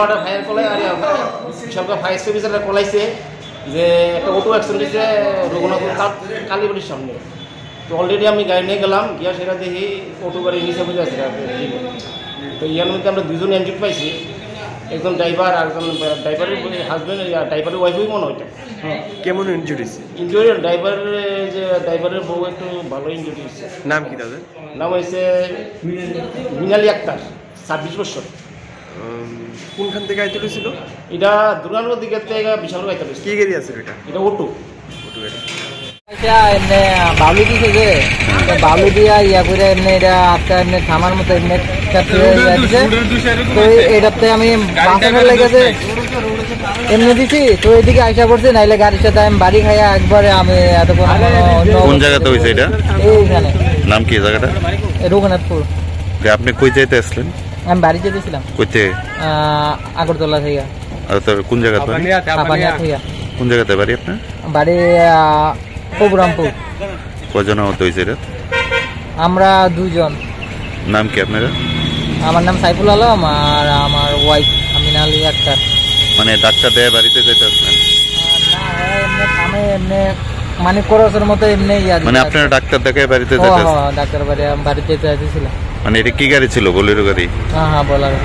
বিশালটা fire কলাই আর সরকার fire সার্ভিসের কলাইছে যে একটা অটো অ্যাক্সিডেন্ট হয়েছে রঘুনাথপুর কালীবাড়ির সামনে। তো অলরেডি আমি গাড়ি নিয়ে গেলাম, গিয়া সেটা দেখি অটো গাড়ি নিচে বুঝে আছে। তো ইয়ার মধ্যে আমরা দুজন ইনজুর্ড পাইছি, একজন ড্রাইভার আর একজন ড্রাইভারের হাজব্যান্ড, ড্রাইভারের ওয়াইফই মনে হয়। কেমন ইনজুরি হয়েছে? ইনজুরি ড্রাইভারের বউ একটু ভালো ইনজুরি হয়েছে। নাম কি তাদের? নাম হয়েছে মিনালি আক্তার, 26 বছর। কোনখান থেকে আইতে ছিল? এটা দুর্গানগর দিকের থেকে বিশাল আইতে হয়েছে। কি গাড়ি আছে এটা? এটা অটো গাড়ি। এমনি বালু দিছে যে বালু দিয়া ইয়া করে এমনি এটা আটটা এমনি থামার মতো এমনি তো এটাতে আমি বাঁচানোর লেগেছে এমনি দিছি। তো এদিকে আইসা পড়ছে, নাইলে গাড়ির সাথে আমি বাড়ি খাইয়া একবারে আমি এতক্ষণ। কোন জায়গাতে হয়েছে এটা? এইখানে। নাম কি জায়গাটা? রঘুনাথপুর। আপনি কই যাইতে আসলেন? আমি বাড়ি যেতেছিলাম। কইতে? আগরতলা থেকে। আর তোর কোন জায়গাতে? হাপানিয়া থেকে। কোন জায়গাতে বাড়ি আপনার? বাড়ি প্রভুরামপুর। কজন আহত হয়েছে এটা? আমরা দুজন। নাম কি আপনারা? আমার নাম সাইফুল আলম আর আমার ওয়াইফ মিনালি আক্তার। মানে ডাক্তার দেয় বাড়িতে যেতে আসলেন? এমনি থামে এমনি মানিক করসের মতো এমনি ইয়া। মানে আপনারা ডাক্তার দেখে বাড়িতে যেতে? ডাক্তার বাড়িতে যেতে আসছিলাম। মানে এটা কি গাড়ি ছিল? বোলেরো গাড়ি? হ্যাঁ, বোলেরো।